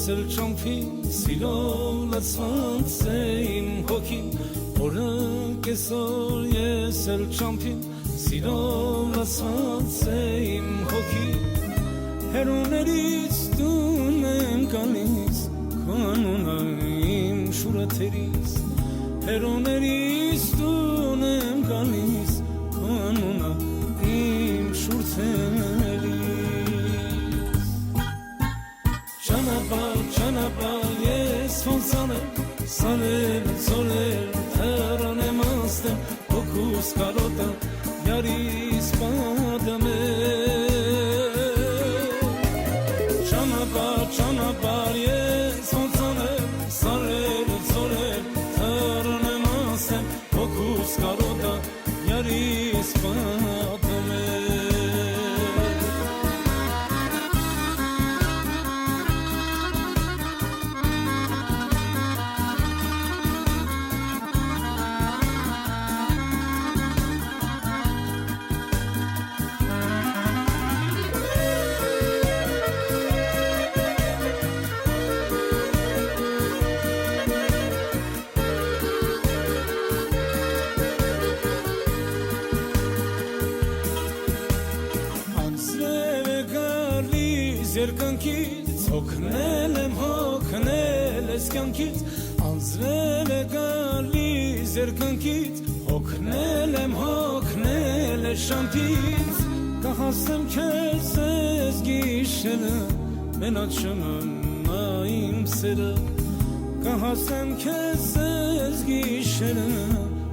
el champi silo la svansem hoki Ora che so yes el champi silo la svansem hoki Heroneris tunem kanis kanunaim shurateris Heroneris tunem kanis kanunaim shurteris Çanapal yes fonsaner saler soler terane master okus karota yaris padame Çanapal yes fonsaner saler soler terane master okus karota yaris padame Երկնքից հոգնել եմ հոգնել ես կյանքից անձրև է գալիս երկնքից հոգնել եմ հոգնել ես շանքից կհասնեմ քեզ ես գիշերը մենակ շմնա իմ սերը կհասնեմ քեզ ես գիշերը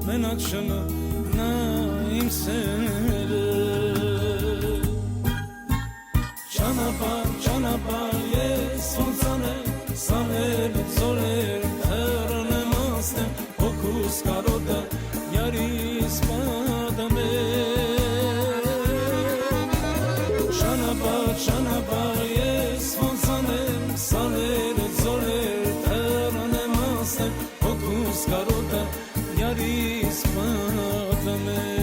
մենակ շմնա իմ սերը Çanapal yes fonsaner saler soler terane master okus karota yaris padame Çanapal yes fonsaner saler soler terane master okus karota yaris padame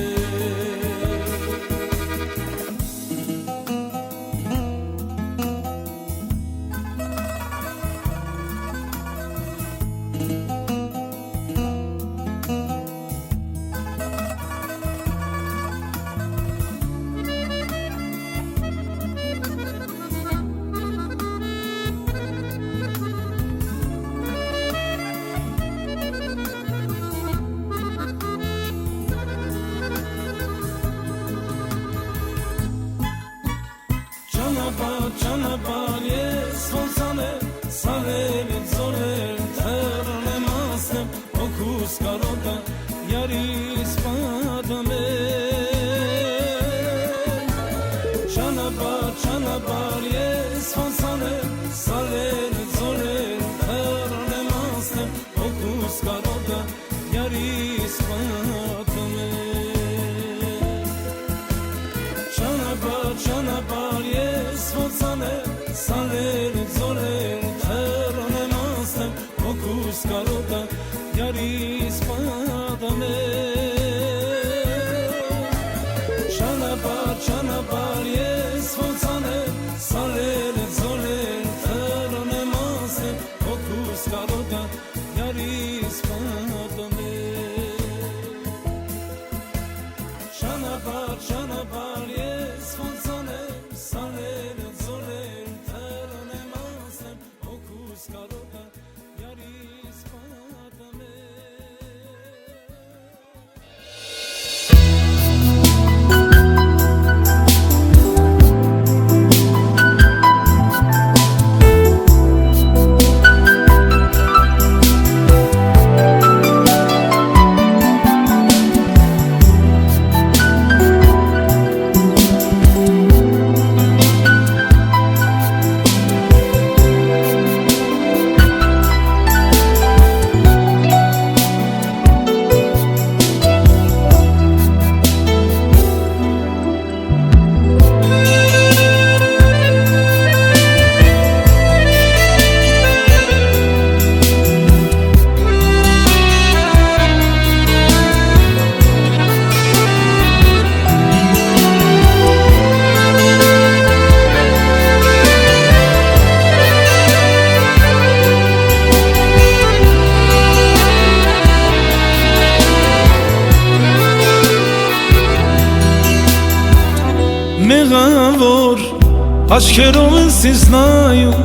Աչքերով ես ինձ նայում,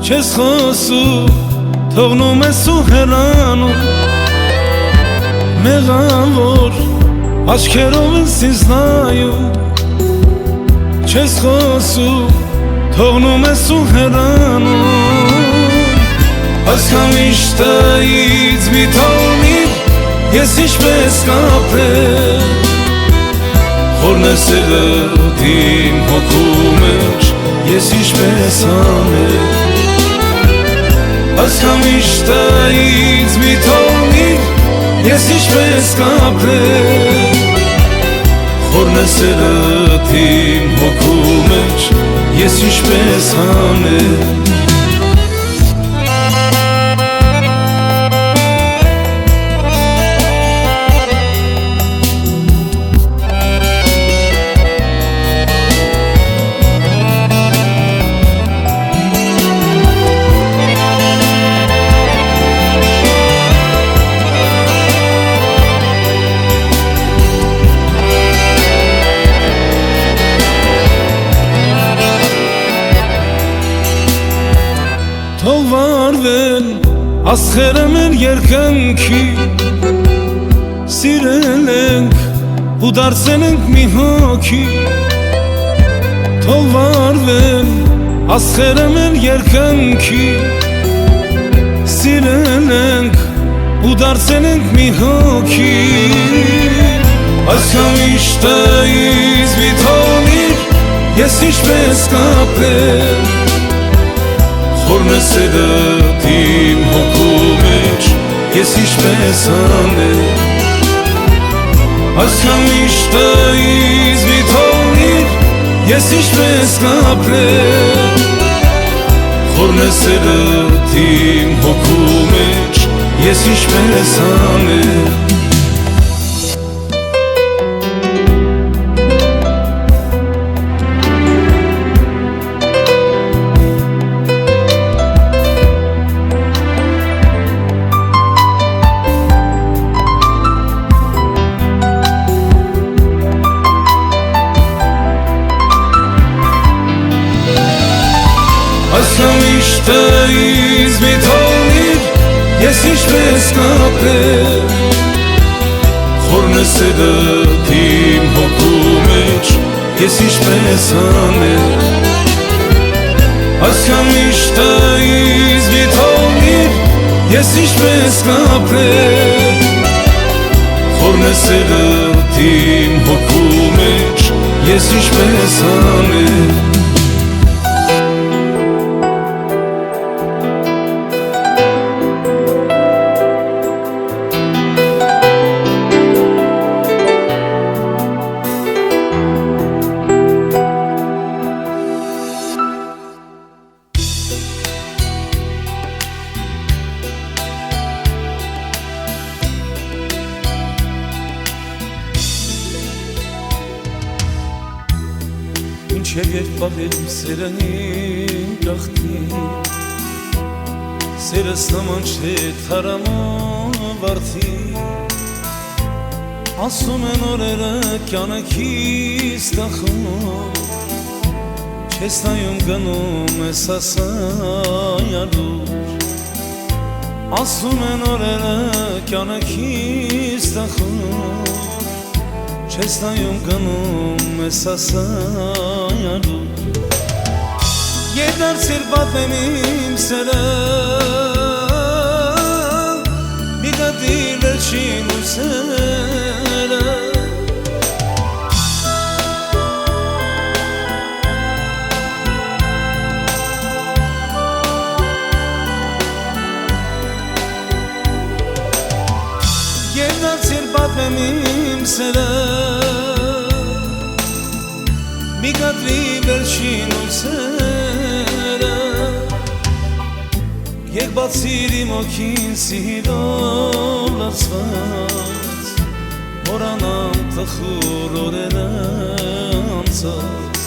չես խոսում, թողնում ես ու հեռանում, մեղավոր աչքերով ես ինձ նայում, չես խոսում, թողնում ես ու հեռանում, ասկամիշտայից մի թողնիր, ես ինչպես կապրեմ, խորն է սերդ իմ հոգու մեջ, ես ինչպես անեմ, ասկամիշտայից մի թողնիր, ես ինչպես կապրեմ, խորն է սերդ իմ հոգու մեջ, ես ինչպես անեմ Թող վարվեն աստղերը մեր երկնքի, սիրել ենք ու դարձել ենք մի հոգի, թող վարվեն աստղերը մեր երկնքի, սիրել ենք ու դարձել ենք մի հոգի, ասկամիշտայից մի թողնիր, ես ինչպես կապրեմ, խորն է սերդ իմ հոգու մեջ, ես ինչպես անեմ, ասկամիշտայից մի թողնիր, ես ինչպես կապրեմ, խորն է սերդ իմ հոգու մեջ, ես ինչպես անեմ Ասկամիշտայից մի թողնիր, ես ինչպես կապրեմ, խորն է սերդ իմ հոգու մեջ, ես ինչպես անեմ, ասկամիշտայից մի թողնիր, ես ինչպես կապրեմ, խորն է սերդ իմ հոգու մեջ, ես ինչպես անեմ Մինչև երբ պահեմ սերանին գաղթի, սերս նման չէ թարամով արդի, ասում են օրերը կյանքիս տախում, չես նայում գնում ես ասայալուր, ասում են օրերը կյանքիս տախում, չես նայում գնում ես ասայալու Եվ դարձիր պատմեմ իմ սերը մի գտիր վերջին ուսերը Եվ դարձիր պատմեմ իմ սերը մի գտիր վերջին ուսերը Եկ բացիր իմ օքին սիրով լացված Մորանամ տխուր օրերը անցած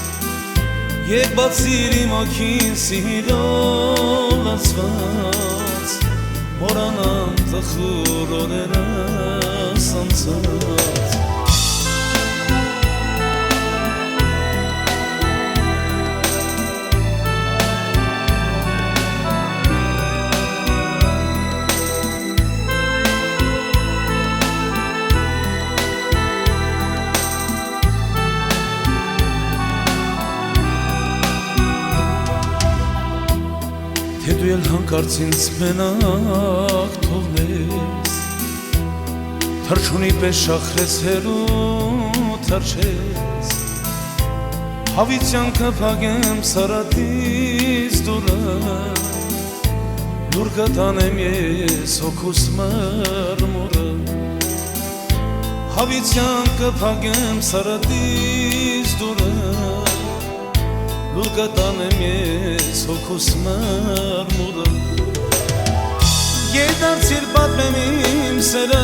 Եկ բացիր իմ օքին սիրով լացված Մորանամ տխուր օրերը անցած Թե դու էլ հանկարծ ինձ մենակ թողնես, թռչունի պես շախրես հեռու թռչես, հավիտյան կփակեմ Սարատից դուրը, դուր կտանեմ ես հոգուս մրմուրը, հավիտյան կփակեմ Սարատից դուրը, Լուր կտանեմ ես հոգուս մրմուրը, Գետարցիր պատմեմ իմ սերը,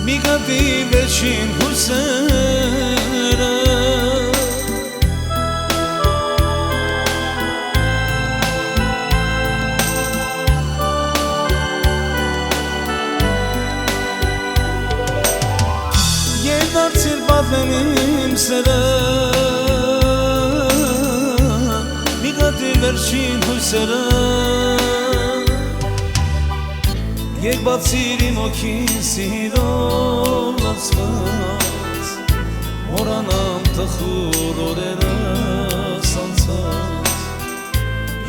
Մի գտի վերջին հուսերը, Գետարցիր պատմեմ իմ սերը, Վերջին հույսերը Երկբացիր իմ օքին սիրով լացված Մորանամ տխուր օրերը սանցած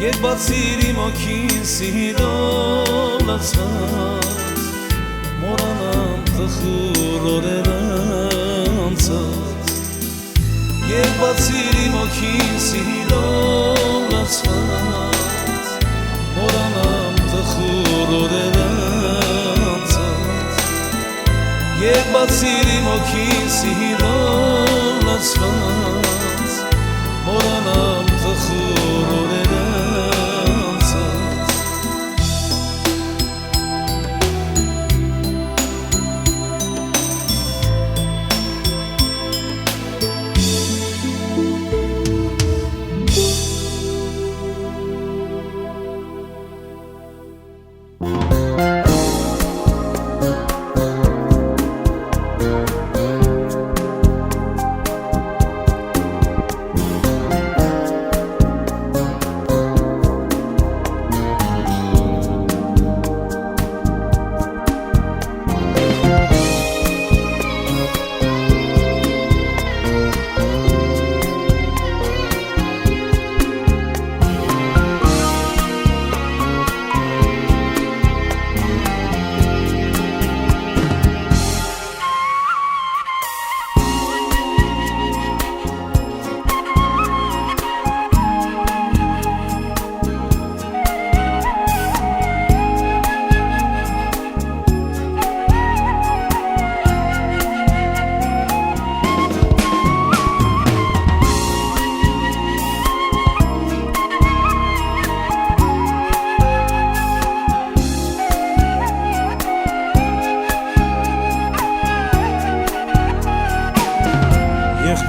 Երկբացիր իմ օքին սիրով լացված Մորանամ տխուր օրերը անցած Երկբացիր իմ օքին սիրով լացված Մորանամ տխուր օրերը անցած Երկբացիր իմ օքին սիրով լացված Մորանամ տխուր օրերը անցած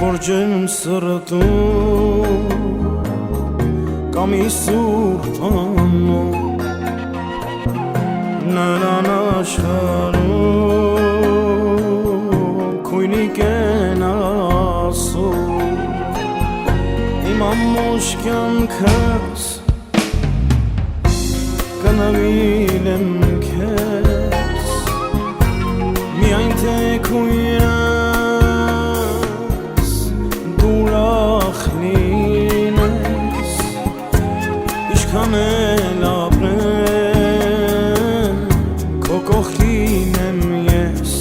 Որ ջեմ սրտում կամ իսուր անոն նրան աշխարհում քույնիկ են ասում իմ ամոշ կյանքս կնվիր եմ քեզ միայն թե քույնը Ishkaնել ապրեմ քո կողքին եմ ես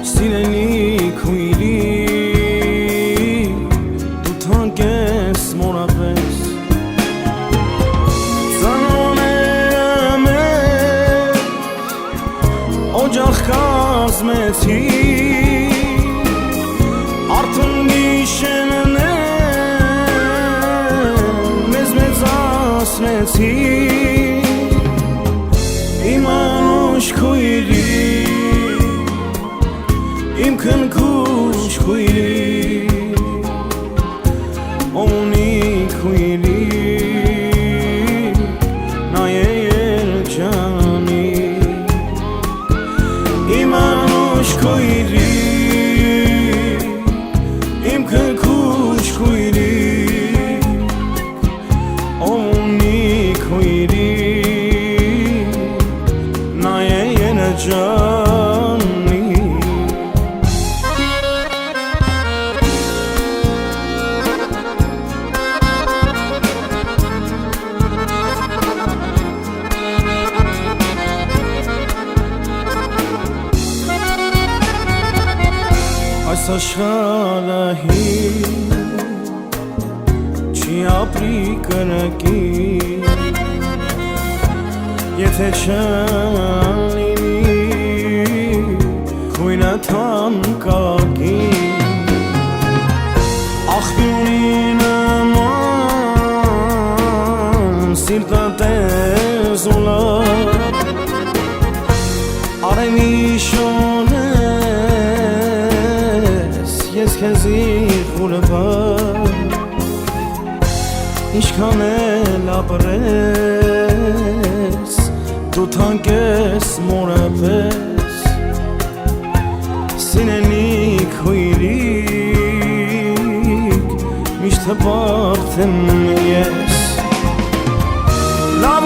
Սիրելի քույրի դու թանկ ես մորապես Ծանոները մեր օջախ կազմեցի Արթուն գիշերն Ասնեցի իմ անուշ քույրի իմ քնքուշ քույրի օմունի քույրի նայե երջանի իմ անուշ քույրի իմ քնքուշ քույրի աշխարհի չի ապրի կրակի եթե չլինի քույնաթան կակի աղբյուրի նման սիրտատես ուլա արենի շոնես ես քեզի խուրվար ինչքան էլ ապրես դու թանկես մորը պես սինենիք հույրիկ միշտ հպարտ եմ ես լավ